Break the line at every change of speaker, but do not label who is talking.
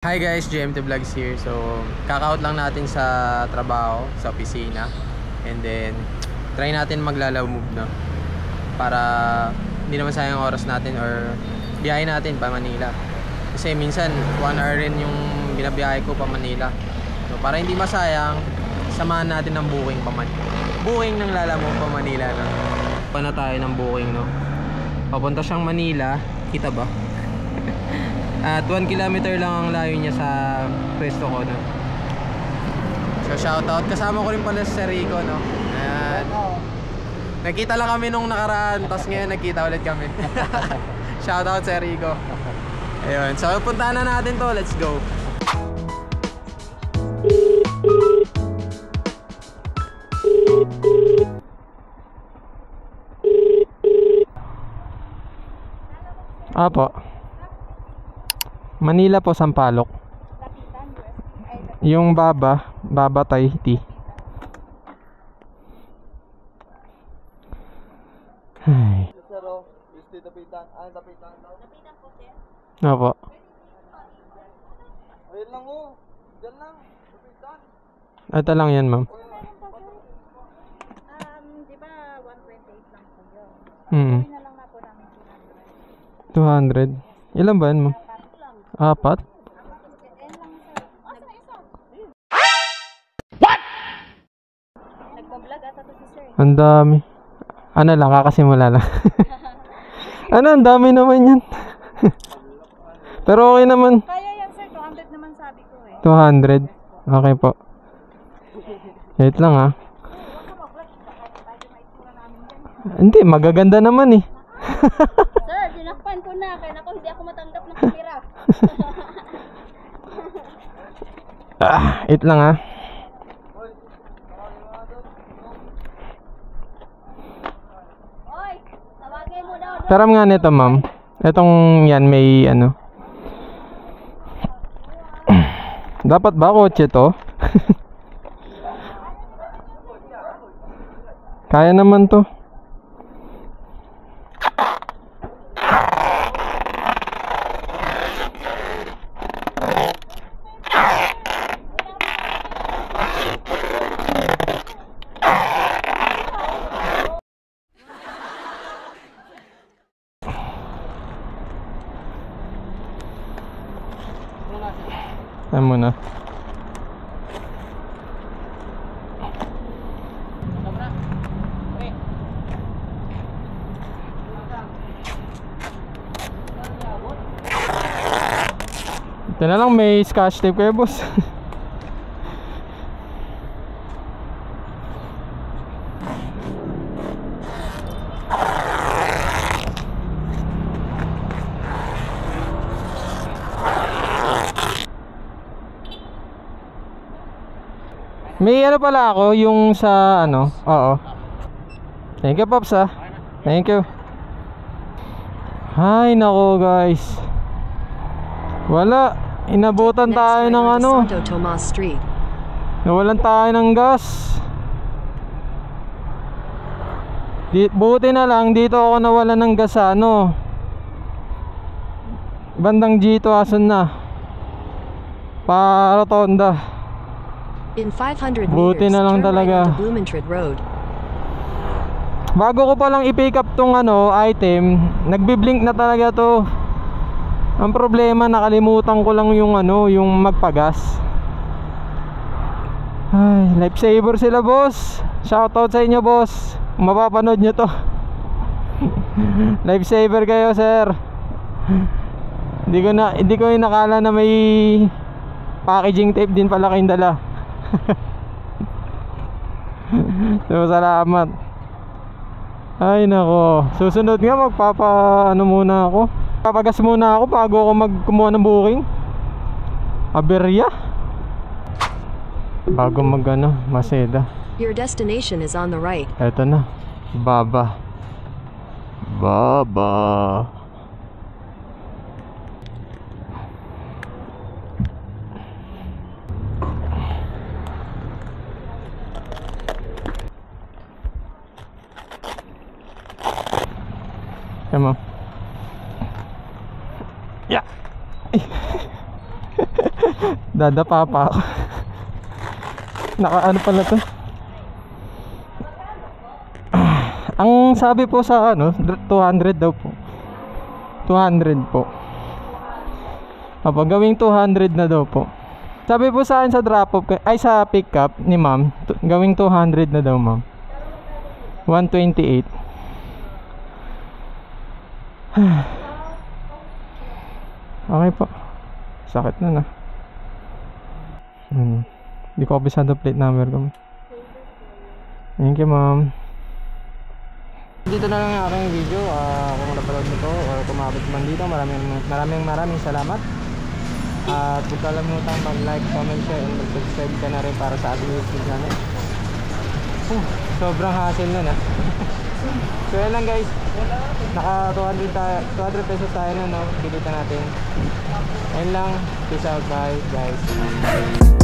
Hi guys, GMT Vlogs here. So, kaka-out lang natin sa trabaho, sa opisina. And then, try natin maglalaw move, no? Para hindi naman sayang oras natin or biyahe natin pa Manila. Kasi minsan, 1 hour rin yung binabiyahe ko pa Manila. So, para hindi masayang, samahan natin ng booking pa Manila. Booking ng lalaw move pa Manila, no? Pa na tayo ng booking, no? Papunta siyang Manila, kita ba? At 1 kilometer lang ang layo niya sa pwesto ko, no? So shoutout, kasama ko rin pala si Rico, no? At nakita lang kami nung nakaraan, tapos ngayon nagkita ulit kami. Shoutout si Rico. Ayun, so puntahan na natin to, let's go. Apo, Manila po, Sampaloc. Yung Baba Thai tea. Ay. Opo.
Ayun lang oh. Diyan lang. Dapitan.
Ito lang yan, ma'am.
Di ba 128 lang po yun? Na lang na po namin
200. Ilan ba yan, ma'am? 4?
Nagpa-vlog ata to si sir.
Ang dami. Ano lang, kakasimula lang. Ano, ang dami naman yan. Pero okay naman.
Kaya yan sir, 200 naman sabi ko eh.
200. Okay po. Wait lang ha. Hindi, magaganda naman eh.
Sir, dinakpan ko na. Kaya naku, hindi ako matanggap ng kamera.
Wait lang ha.
Oy, tawagin mo daw.
Taram nga nito, ma'am. Itong yan may ano. Dapat ba kotse to? Kaya naman to. Ayan muna. Ito na lang, may scotch tape kayo, boss. May ano pala ako, yung sa ano, oo. Thank you, Pops, ha. Thank you. Hay nako, guys. Wala, inabutan tayo ng ano. Nawalan tayo ng gas. Buti na lang dito ako nawalan ng gas sa ano, bandang G2 ason na pa Rotonda.
In 500
Buti
meters,
na lang
turn
talaga.
right onto Blumentritt Road.
Bago ko palang i-pick up tong ano, item, nagbi-blink na talaga to. Ang problema, nakalimutan ko lang yung ano, yung magpagas. Ay, lifesaver sila, boss. Shoutout sa inyo, boss. Mapapanood nyo to. Lifesaver kayo, sir. Hindi ko inakala na may packaging tape din pala kayong dala. So, salamat. Ay nako, susunod nga ano muna ako. Papagas muna ako bago ako kumuha ng booking. Aberya. Bago Maseda.
Your destination is on the right.
Eto na, Baba. Come on. Yeah.
Dadapa pa ako. Naka ano pala to? Ang sabi po sa ano, 200 daw po. 200 po. Opo, gawing 200 na daw po. Sabi po sa akin sa drop off, ay sa pick up ni ma'am, gawing 200 na daw ma'am. 128. Okay po. Sakit na na. Hindi ko kabisado plate number ko. Thank you ma'am. Dito na lang yung aking video. Kung napanood mo to or kumabot man dito, maraming salamat. At huwag kalimutang mag-like, comment, share, and mag-subscribe ka na rin para sa ating YouTube channel. Sobrang hassle nun So yan lang guys. Naka 200 pesos tayo na, no? Pilitan natin. Yan lang. Peace out, bye guys.